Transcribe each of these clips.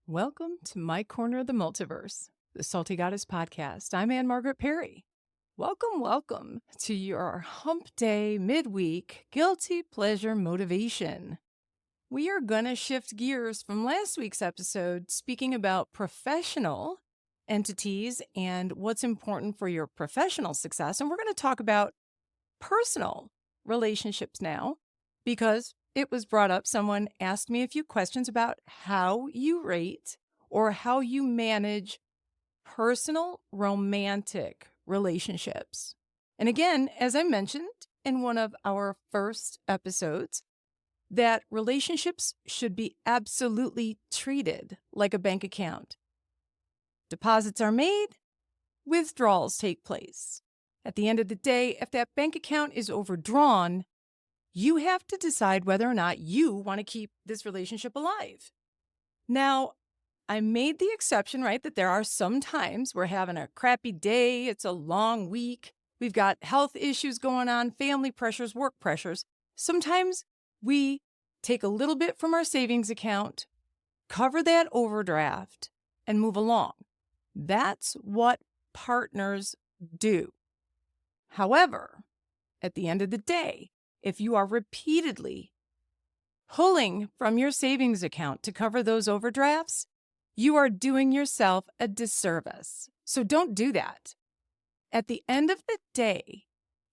Welcome to my corner of the multiverse, the Salty Goddess podcast. I'm Ann Margaret Perry. Welcome to your Hump Day midweek guilty pleasure motivation. We are going to shift gears from last week's episode speaking about professional entities and what's important for your professional success. And we're going to talk about personal relationships now because it was brought up. Someone asked me a few questions about how you rate or how you manage personal romantic relationships. And again, as I mentioned in one of our first episodes, that relationships should be absolutely treated like a bank account. Deposits are made, withdrawals take place. At the end of the day, if that bank account is overdrawn, you have to decide whether or not you want to keep this relationship alive. Now, I made the exception, right, that there are some times we're having a crappy day, it's a long week, we've got health issues going on, family pressures, work pressures. Sometimes we take a little bit from our savings account, cover that overdraft, and move along. That's what partners do. However, at the end of the day, if you are repeatedly pulling from your savings account to cover those overdrafts, you are doing yourself a disservice. So don't do that. At the end of the day,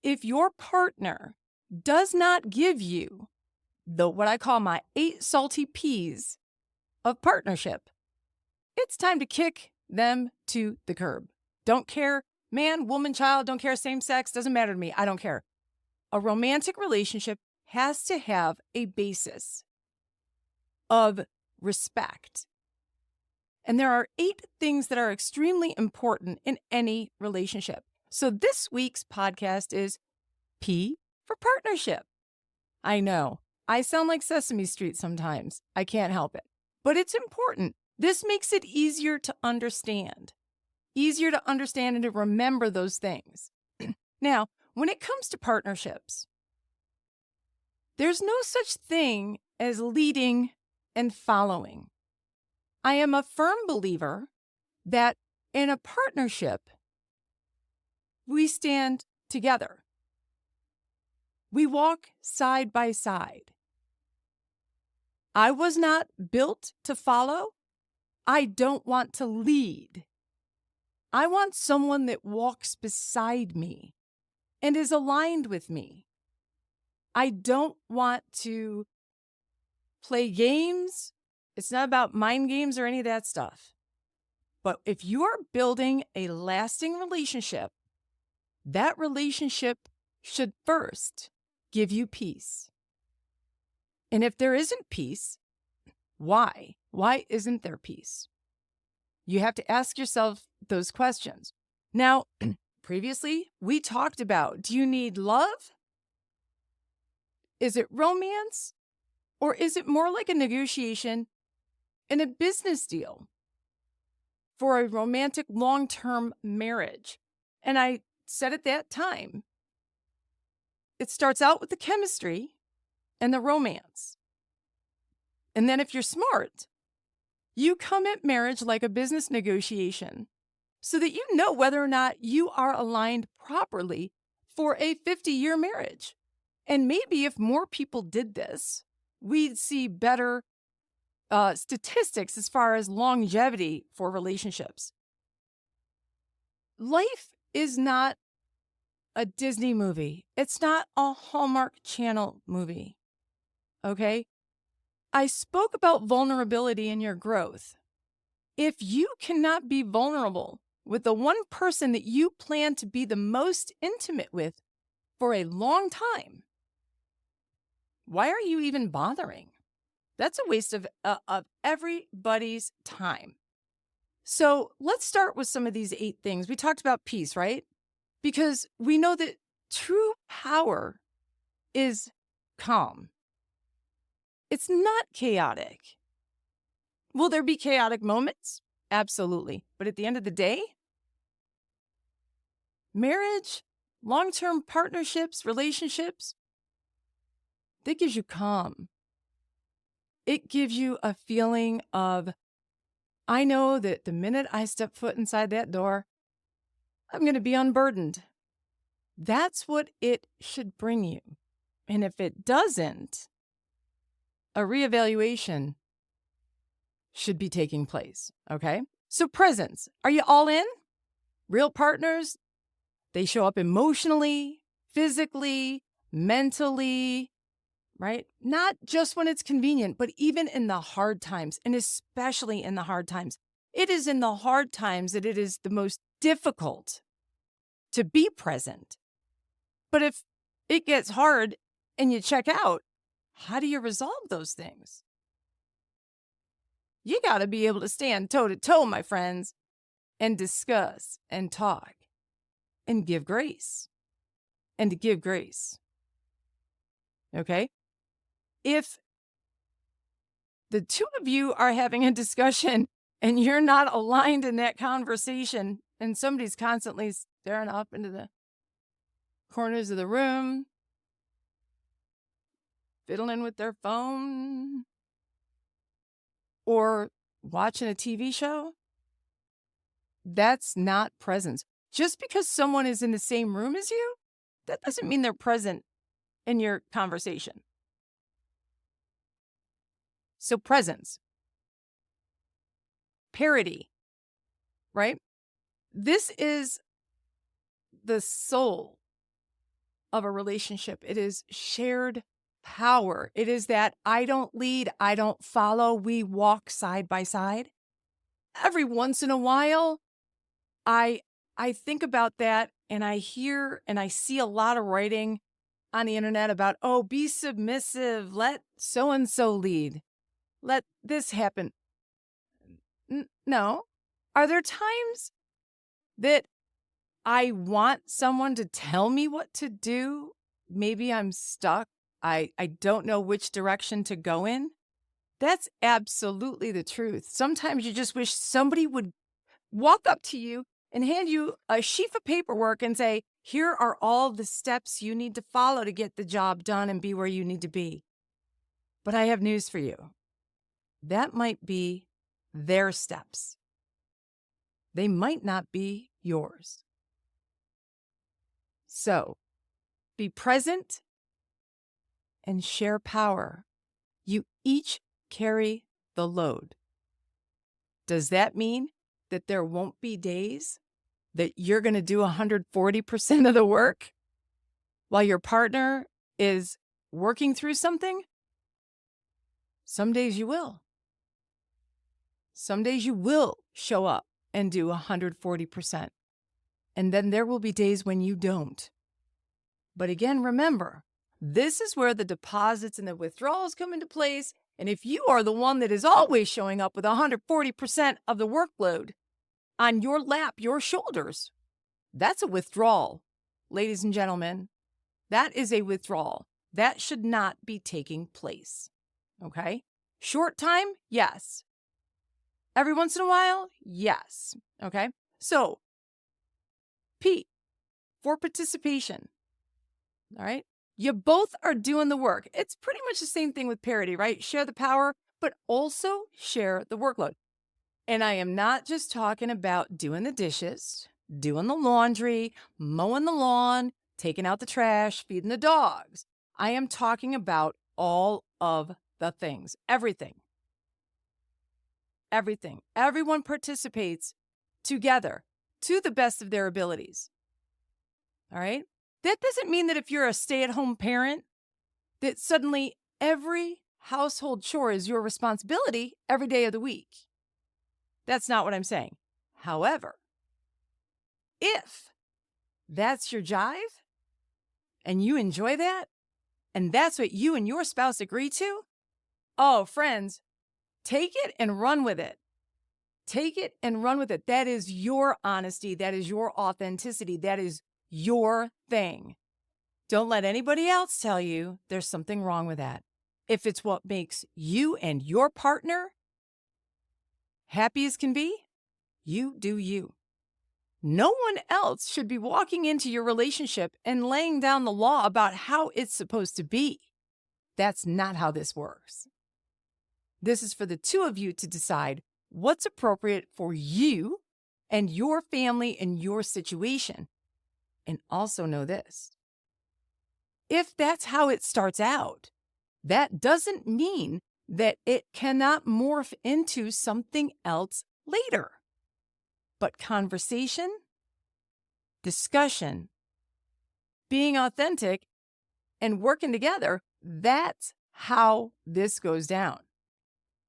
if your partner does not give you what I call my 8 salty P's of partnership, it's time to kick them to the curb. Don't care, man, woman, child, don't care, same sex, doesn't matter to me. I don't care. A romantic relationship has to have a basis of respect. And there are 8 things that are extremely important in any relationship. So this week's podcast is P for partnership. I know, I sound like Sesame Street sometimes. I can't help it. But it's important. This makes it easier to understand and to remember those things. Now, when it comes to partnerships, there's no such thing as leading and following. I am a firm believer that in a partnership, we stand together. We walk side by side. I was not built to follow. I don't want to lead. I want someone that walks beside me and is aligned with me. I don't want to play games. It's not about mind games or any of that stuff. But if you are building a lasting relationship, that relationship should first give you peace. And if there isn't peace, why? Why isn't there peace? You have to ask yourself those questions. Now, previously, we talked about, do you need love? Is it romance? Or is it more like a negotiation and a business deal for a romantic long-term marriage? And I said at that time, it starts out with the chemistry and the romance. And then if you're smart, you come at marriage like a business negotiation so that you know whether or not you are aligned properly for a 50-year marriage. And maybe if more people did this, we'd see better statistics as far as longevity for relationships. Life is not a Disney movie. It's not a Hallmark Channel movie. Okay? I spoke about vulnerability in your growth. If you cannot be vulnerable with the one person that you plan to be the most intimate with for a long time, why are you even bothering? That's a waste of everybody's time. So let's start with some of these 8 things. We talked about peace, right? Because we know that true power is calm. It's not chaotic. Will there be chaotic moments? Absolutely. But at the end of the day, marriage, long-term partnerships, relationships, that gives you calm. It gives you a feeling of I know that the minute I step foot inside that door, I'm going to be unburdened. That's what it should bring you. And if it doesn't, a reevaluation should be taking place, okay? So presence, are you all in? Real partners, they show up emotionally, physically, mentally, right? Not just when it's convenient, but even in the hard times, and especially in the hard times. It is in the hard times that it is the most difficult to be present. But if it gets hard and you check out, how do you resolve those things? You got to be able to stand toe to toe, my friends, and discuss and talk and give grace. And to give grace. Okay? If the two of you are having a discussion and you're not aligned in that conversation, and somebody's constantly staring up into the corners of the room, fiddling with their phone, or watching a TV show, that's not presence. Just because someone is in the same room as you, that doesn't mean they're present in your conversation. So presence. Parity, right? This is the soul of a relationship. It is shared power. It is that I don't lead, I don't follow, we walk side by side. Every once in a while, I think about that, and I hear and I see a lot of writing on the internet about, oh, be submissive, let so-and-so lead, let this happen. No. Are there times that I want someone to tell me what to do? Maybe I'm stuck. I don't know which direction to go in. That's absolutely the truth. Sometimes you just wish somebody would walk up to you and hand you a sheaf of paperwork and say, here are all the steps you need to follow to get the job done and be where you need to be. But I have news for you. That might be their steps. They might not be yours. So, be present and share power. You each carry the load. Does that mean that there won't be days that you're going to do 140% of the work while your partner is working through something? Some days you will. Some days you will show up and do 140%. And then there will be days when you don't. But again, remember, this is where the deposits and the withdrawals come into place. And if you are the one that is always showing up with 140% of the workload on your lap, your shoulders, that's a withdrawal. Ladies and gentlemen, that is a withdrawal. That should not be taking place. Okay? Short time? Yes. Every once in a while? Yes. Okay? So, P, for participation. All right? You both are doing the work. It's pretty much the same thing with parity, right? Share the power, but also share the workload. And I am not just talking about doing the dishes, doing the laundry, mowing the lawn, taking out the trash, feeding the dogs. I am talking about all of the things, everything. Everything. Everyone participates together to the best of their abilities. All right? That doesn't mean that if you're a stay-at-home parent, that suddenly every household chore is your responsibility every day of the week. That's not what I'm saying. However, if that's your jive and you enjoy that, and that's what you and your spouse agree to, oh, friends, take it and run with it. Take it and run with it. That is your honesty. That is your authenticity. That is your thing. Don't let anybody else tell you there's something wrong with that. If it's what makes you and your partner happy as can be, you do you. No one else should be walking into your relationship and laying down the law about how it's supposed to be. That's not how this works. This is for the two of you to decide what's appropriate for you and your family and your situation. And also know this: if that's how it starts out, that doesn't mean that it cannot morph into something else later. But conversation, discussion, being authentic, and working together, that's how this goes down.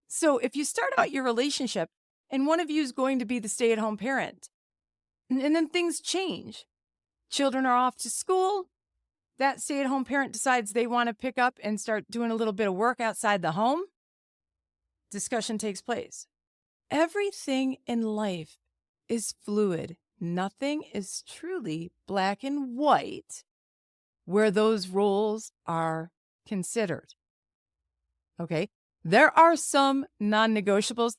So if you start out your relationship and one of you is going to be the stay-at-home parent, and then things change, children are off to school, that stay-at-home parent decides they want to pick up and start doing a little bit of work outside the home, discussion takes place. Everything in life is fluid. Nothing is truly black and white where those roles are considered. Okay? There are some non-negotiables.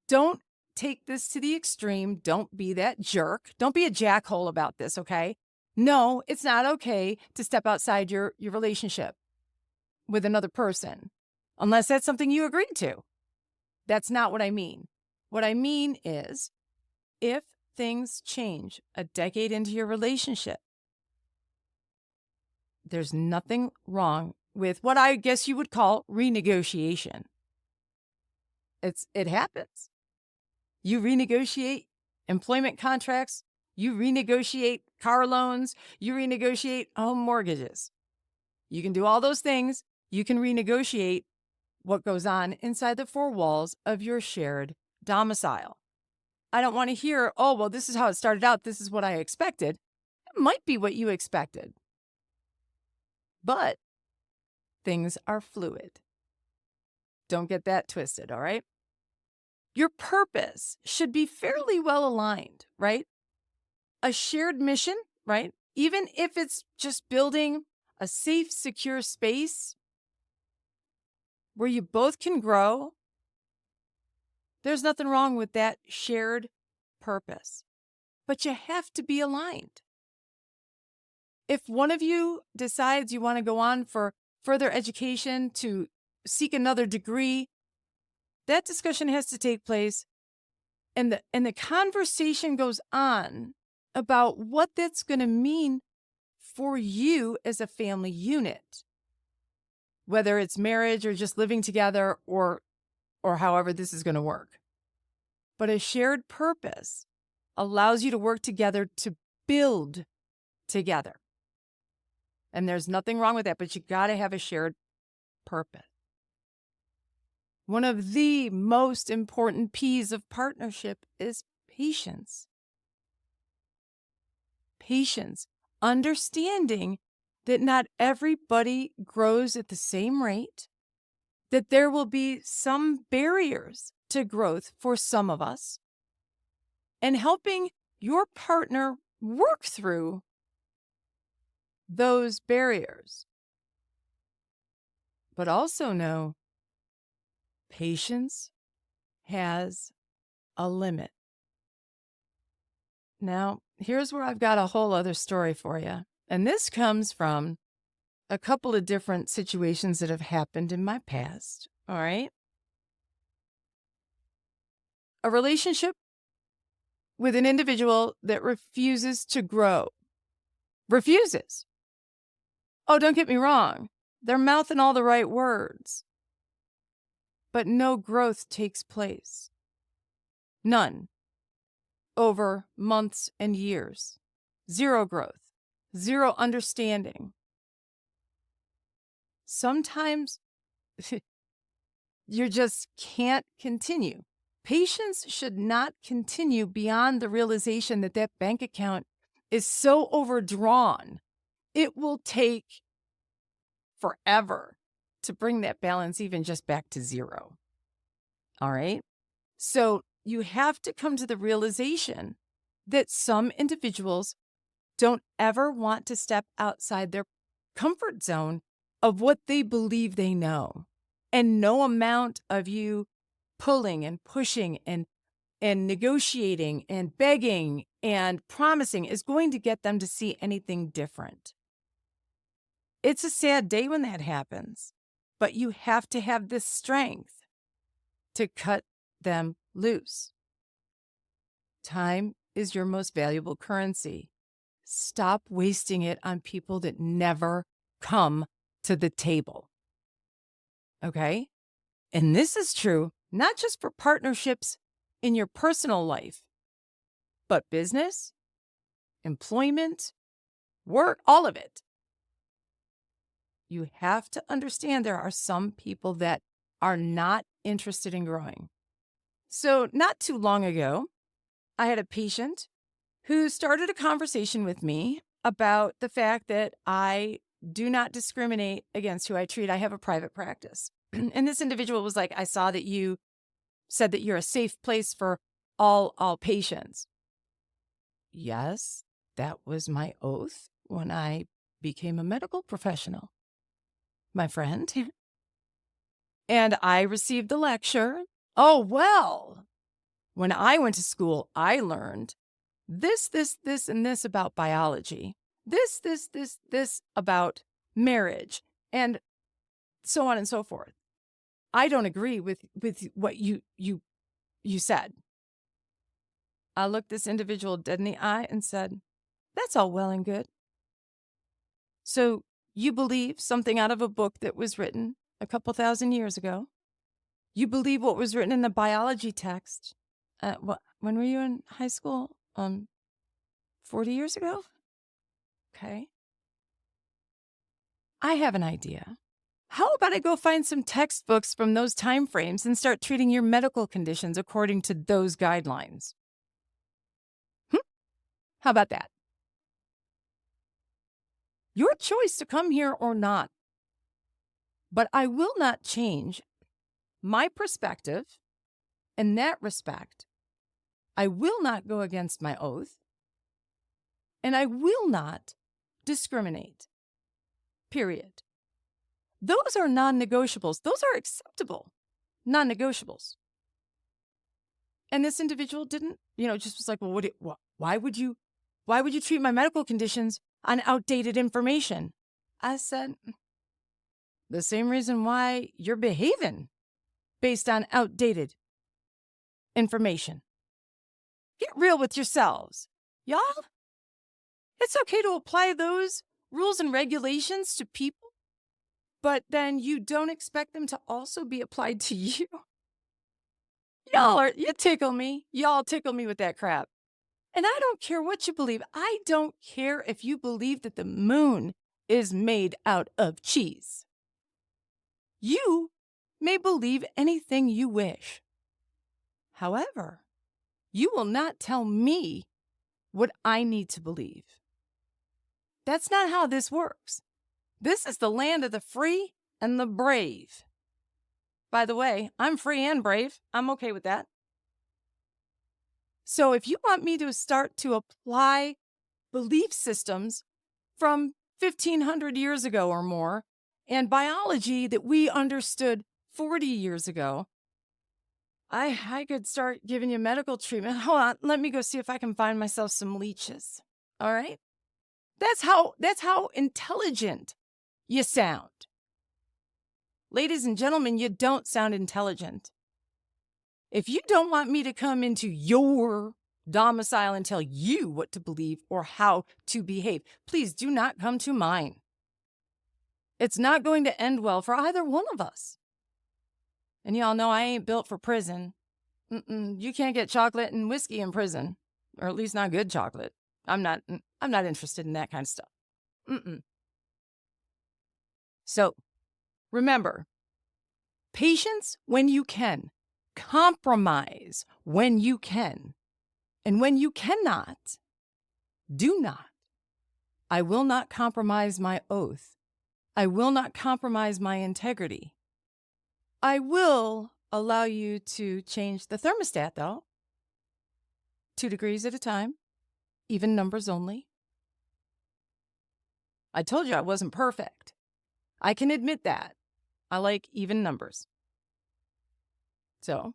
Don't take this to the extreme. Don't be that jerk. Don't be a jackhole about this, okay? No, it's not okay to step outside your relationship with another person, unless that's something you agreed to. That's not what I mean. What I mean is, if things change a decade into your relationship, there's nothing wrong with what I guess you would call renegotiation. It happens. You renegotiate employment contracts, you renegotiate car loans, you renegotiate home mortgages. You can do all those things. You can renegotiate what goes on inside the four walls of your shared domicile. I don't want to hear, oh, well, this is how it started out. This is what I expected. It might be what you expected. But things are fluid. Don't get that twisted, all right? Your purpose should be fairly well aligned, right? A shared mission, right? Even if it's just building a safe, secure space where you both can grow, there's nothing wrong with that shared purpose. But you have to be aligned. If one of you decides you want to go on for further education to seek another degree, that discussion has to take place, and the conversation goes on about what that's going to mean for you as a family unit, whether it's marriage or just living together or however this is going to work. But a shared purpose allows you to work together to build together. And there's nothing wrong with that, but you got to have a shared purpose. One of the most important P's of partnership is patience. Patience, understanding that not everybody grows at the same rate, that there will be some barriers to growth for some of us, and helping your partner work through those barriers. But also know patience has a limit. Now, here's where I've got a whole other story for you. And this comes from a couple of different situations that have happened in my past. All right. A relationship with an individual that refuses to grow. Refuses. Oh, don't get me wrong. They're mouthing all the right words. But no growth takes place. None. Over months and years. Zero growth. Zero understanding. Sometimes you just can't continue. Patience should not continue beyond the realization that that bank account is so overdrawn. It will take forever to bring that balance even just back to zero. All right? So you have to come to the realization that some individuals don't ever want to step outside their comfort zone of what they believe they know. And no amount of you pulling and pushing and negotiating and begging and promising is going to get them to see anything different. It's a sad day when that happens, but you have to have the strength to cut them lose. Time is your most valuable currency. Stop wasting it on people that never come to the table. Okay? And this is true not just for partnerships in your personal life, but business, employment, work, all of it. You have to understand there are some people that are not interested in growing. So, not too long ago, I had a patient who started a conversation with me about the fact that I do not discriminate against who I treat. I have a private practice. And this individual was like, I saw that you said that you're a safe place for all patients. Yes, that was my oath when I became a medical professional, my friend. And I received the lecture. Oh, well, when I went to school, I learned this, and this about biology, this about marriage, and so on and so forth. I don't agree with what you said. I looked this individual dead in the eye and said, that's all well and good. So you believe something out of a book that was written a couple thousand years ago. You believe what was written in a biology text. When were you in high school? 40 years ago? Okay. I have an idea. How about I go find some textbooks from those time frames and start treating your medical conditions according to those guidelines? How about that? Your choice to come here or not. But I will not change my perspective in that respect. I will not go against my oath. And I will not discriminate. Period. Those are non-negotiables. Those are acceptable non-negotiables. And this individual didn't, just was like, well, why would you treat my medical conditions on outdated information? I said, the same reason why you're behaving based on outdated information. Get real with yourselves. Y'all, it's okay to apply those rules and regulations to people, but then you don't expect them to also be applied to you. You tickle me. Y'all tickle me with that crap. And I don't care what you believe. I don't care if you believe that the moon is made out of cheese. You may believe anything you wish. However, you will not tell me what I need to believe. That's not how this works. This is the land of the free and the brave. By the way, I'm free and brave. I'm okay with that. So if you want me to start to apply belief systems from 1,500 years ago or more and biology that we understood 40 years ago, I could start giving you medical treatment. Hold on, let me go see if I can find myself some leeches. All right? That's how intelligent you sound. Ladies and gentlemen, you don't sound intelligent. If you don't want me to come into your domicile and tell you what to believe or how to behave, please do not come to mine. It's not going to end well for either one of us. And y'all know I ain't built for prison. You can't get chocolate and whiskey in prison, or at least not good chocolate. I'm not interested in that kind of stuff. So remember, patience when you can, compromise when you can, and when you cannot, do not. I will not compromise my oath. I will not compromise my integrity. I will allow you to change the thermostat, though. 2 degrees at a time, even numbers only. I told you I wasn't perfect. I can admit that. I like even numbers. So,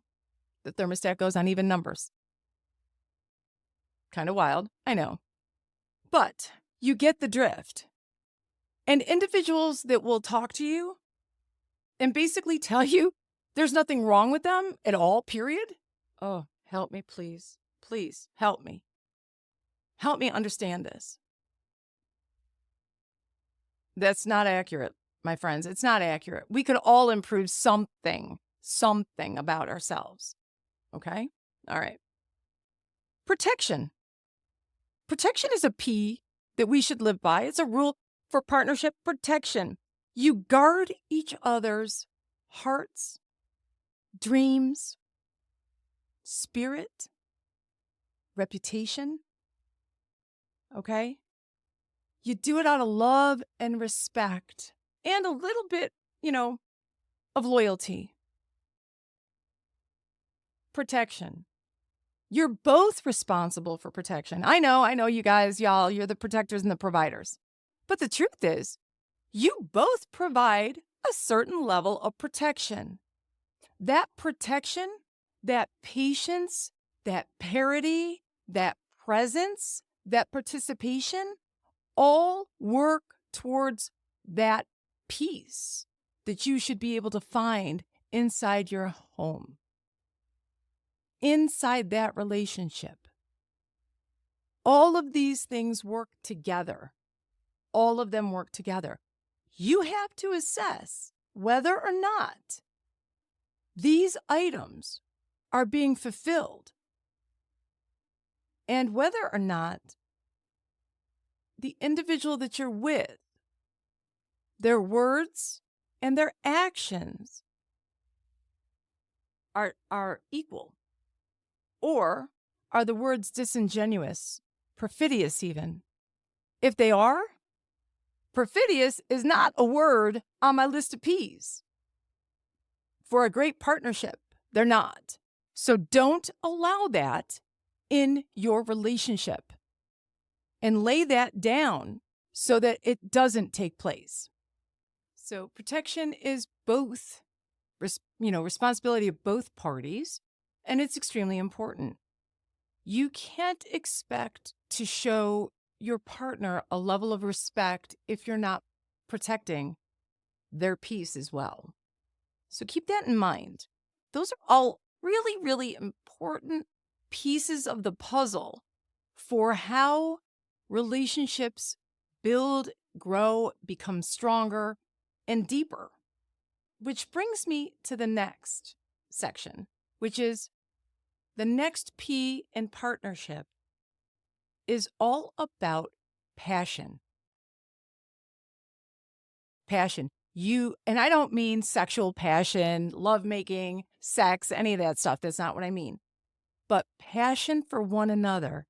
the thermostat goes on even numbers. Kind of wild, I know. But you get the drift. And individuals that will talk to you and basically tell you there's nothing wrong with them at all, period. Oh, help me, please. Please help me. Help me understand this. That's not accurate, my friends. It's not accurate. We could all improve something about ourselves. Okay? All right. Protection. Protection is a P that we should live by. It's a rule for partnership protection. You guard each other's hearts, dreams, spirit, reputation. Okay? You do it out of love and respect and a little bit, of loyalty. Protection. You're both responsible for protection. I know, you guys, y'all, you're the protectors and the providers. But the truth is, you both provide a certain level of protection. That protection, that patience, that parity, that presence, that participation, all work towards that peace that you should be able to find inside your home, inside that relationship. All of these things work together. All of them work together. You have to assess whether or not these items are being fulfilled and whether or not the individual that you're with, their words and their actions are equal. Or are the words disingenuous, perfidious even? If they are, perfidious is not a word on my list of P's. For a great partnership, they're not. So don't allow that in your relationship and lay that down so that it doesn't take place. So protection is both, responsibility of both parties, and it's extremely important. You can't expect to show your partner a level of respect if you're not protecting their peace as well. So keep that in mind. Those are all really, really important pieces of the puzzle for how relationships build, grow, become stronger and deeper. Which brings me to the next section, which is the next P in partnership is all about passion. Passion. And I don't mean sexual passion, lovemaking, sex, any of that stuff. That's not what I mean. But passion for one another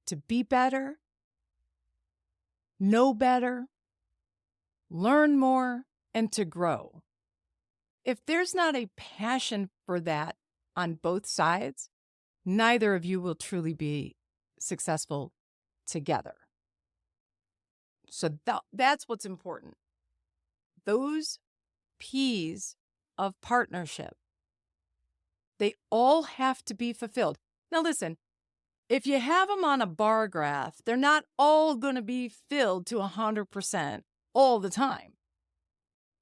to be better, know better, learn more, and to grow. If there's not a passion for that on both sides, neither of you will truly be successful together. So that's what's important. Those P's of partnership, they all have to be fulfilled. Now listen, if you have them on a bar graph, they're not all going to be filled to 100% all the time.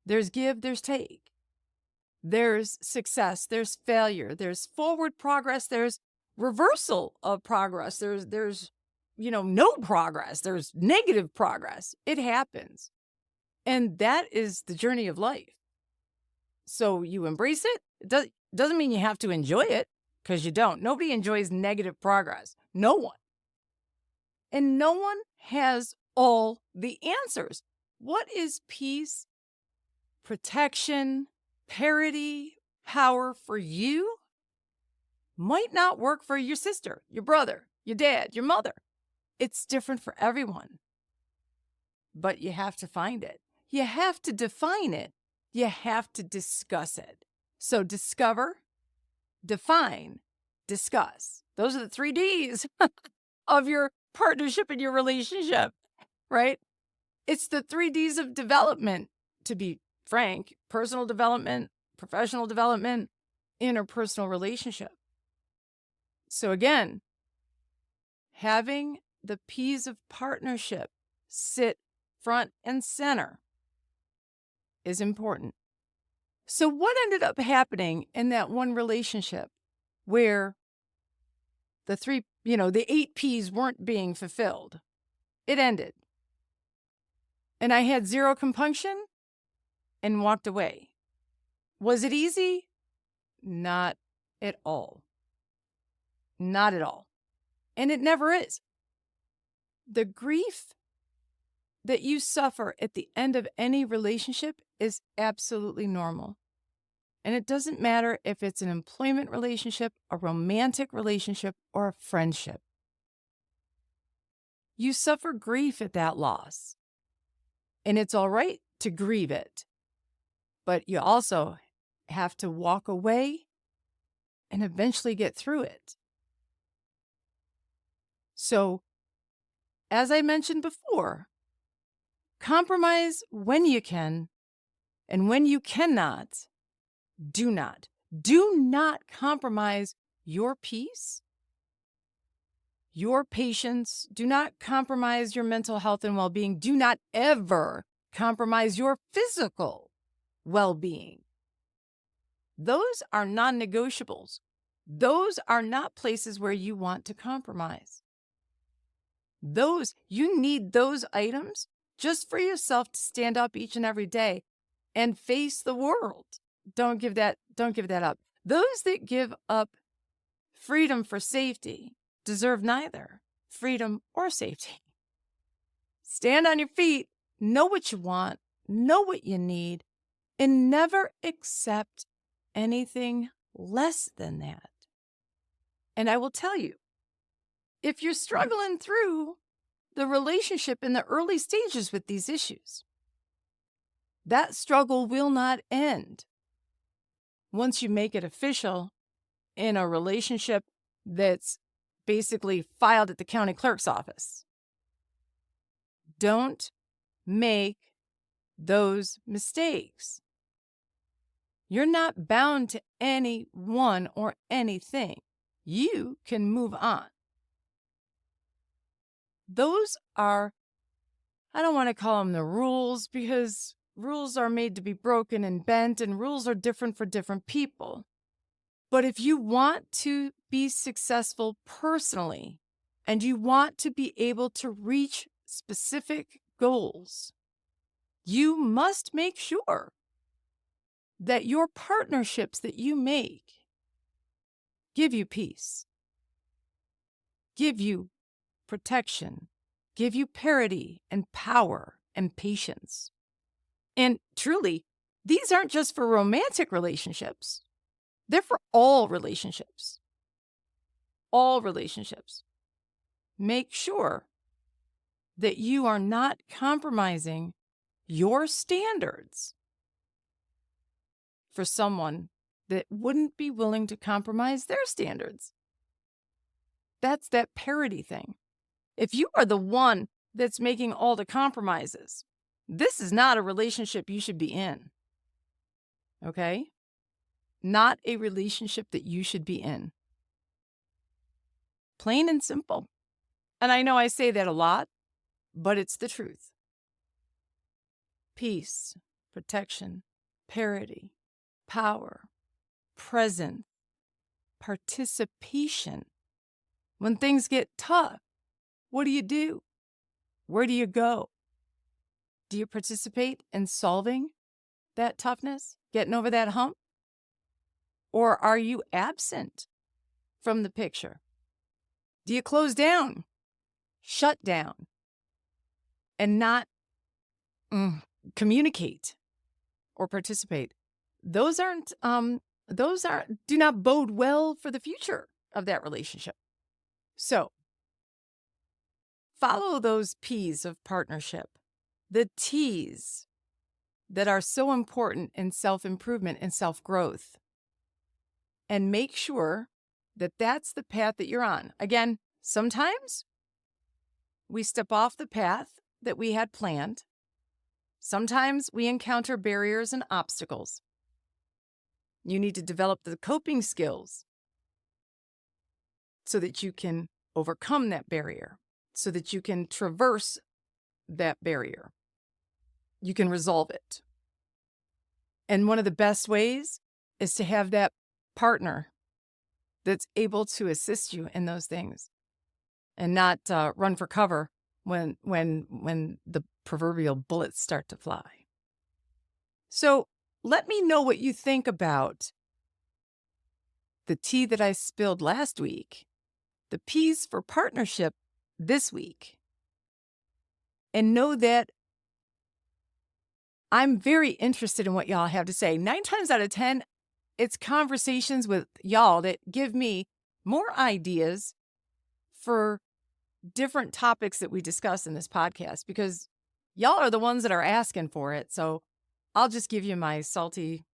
There's give, there's take. There's success, there's failure, there's forward progress, there's reversal of progress, there's no progress, there's negative progress. It happens. And that is the journey of life. So you embrace it. It doesn't mean you have to enjoy it, because you don't. Nobody enjoys negative progress. No one. And no one has all the answers. What is peace, protection, parity, power for you might not work for your sister, your brother, your dad, your mother. It's different for everyone. But you have to find it. You have to define it. You have to discuss it. So discover, define, discuss. Those are the 3 Ds of your partnership and your relationship, right? It's the 3 Ds of development, to be frank: personal development, professional development, interpersonal relationship. So again, having the P's of partnership sit front and center is important. So what ended up happening in that one relationship where the 8 P's weren't being fulfilled. It ended. And I had zero compunction and walked away. Was it easy? Not at all. Not at all. And it never is. The grief that you suffer at the end of any relationship is absolutely normal. And it doesn't matter if it's an employment relationship, a romantic relationship, or a friendship. You suffer grief at that loss. And it's all right to grieve it. But you also have to walk away and eventually get through it. So, as I mentioned before, compromise when you can, and when you cannot, do not. Do not compromise your peace, your patience. Do not compromise your mental health and well-being. Do not ever compromise your physical well-being. Those are non-negotiables. Those are not places where you want to compromise. You need those items just for yourself to stand up each and every day and face the world. Don't give that up. Those that give up freedom for safety deserve neither freedom or safety. Stand on your feet, know what you want, know what you need, and never accept anything less than that. And I will tell you, if you're struggling through the relationship in the early stages with these issues, that struggle will not end once you make it official in a relationship that's basically filed at the county clerk's office. Don't make those mistakes. You're not bound to anyone or anything. You can move on. Those are, I don't want to call them the rules, because rules are made to be broken and bent, and rules are different for different people. But if you want to be successful personally, and you want to be able to reach specific goals, you must make sure that your partnerships that you make give you peace, give you protection, give you parity and power and patience. And truly, these aren't just for romantic relationships. They're for all relationships. All relationships. Make sure that you are not compromising your standards for someone that wouldn't be willing to compromise their standards. That's that parity thing. If you are the one that's making all the compromises, this is not a relationship you should be in. Okay? Not a relationship that you should be in. Plain and simple. And I know I say that a lot, but it's the truth. Peace, protection, parity, power, presence, participation. When things get tough, what do? Where do you go? Do you participate in solving that toughness, getting over that hump? Or are you absent from the picture? Do you close down, shut down, and not communicate or participate? Those do not bode well for the future of that relationship. So, follow those P's of partnership, the T's that are so important in self-improvement and self-growth, and make sure that that's the path that you're on. Again, sometimes we step off the path that we had planned. Sometimes we encounter barriers and obstacles. You need to develop the coping skills so that you can overcome that barrier, so that you can traverse that barrier. You can resolve it. And one of the best ways is to have that partner that's able to assist you in those things and not run for cover when the proverbial bullets start to fly. So let me know what you think about the tea that I spilled last week, the P's for partnership this week, and know that I'm very interested in what y'all have to say. 9 times out of 10, it's conversations with y'all that give me more ideas for different topics that we discuss in this podcast, because y'all are the ones that are asking for it. So I'll just give you my salty,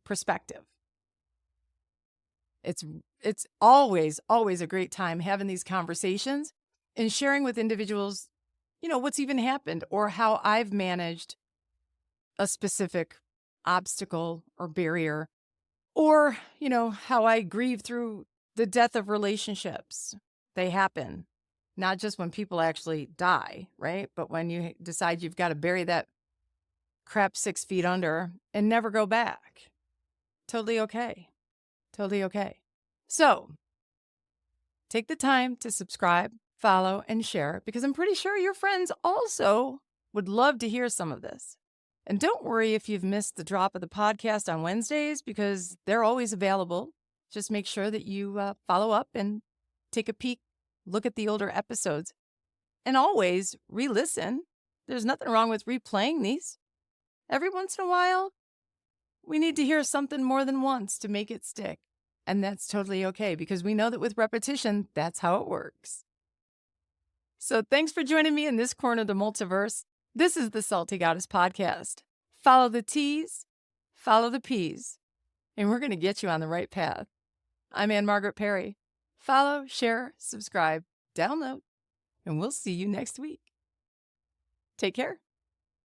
perspective. It's always a great time having these conversations and sharing with individuals, what's even happened or how I've managed a specific obstacle or barrier, or, how I grieve through the death of relationships. They happen, not just when people actually die, right? But when you decide you've got to bury that crap 6 feet under and never go back. Totally okay. Totally okay. So take the time to subscribe, follow, and share, because I'm pretty sure your friends also would love to hear some of this. And don't worry if you've missed the drop of the podcast on Wednesdays, because they're always available. Just make sure that you follow up and take a peek, look at the older episodes, and always re-listen. There's nothing wrong with replaying these. Every once in a while, we need to hear something more than once to make it stick. And that's totally okay, because we know that with repetition, that's how it works. So thanks for joining me in this corner of the multiverse. This is the Salty Goddess Podcast. Follow the T's, follow the P's, and we're going to get you on the right path. I'm Ann Margaret Perry. Follow, share, subscribe, download, and we'll see you next week. Take care.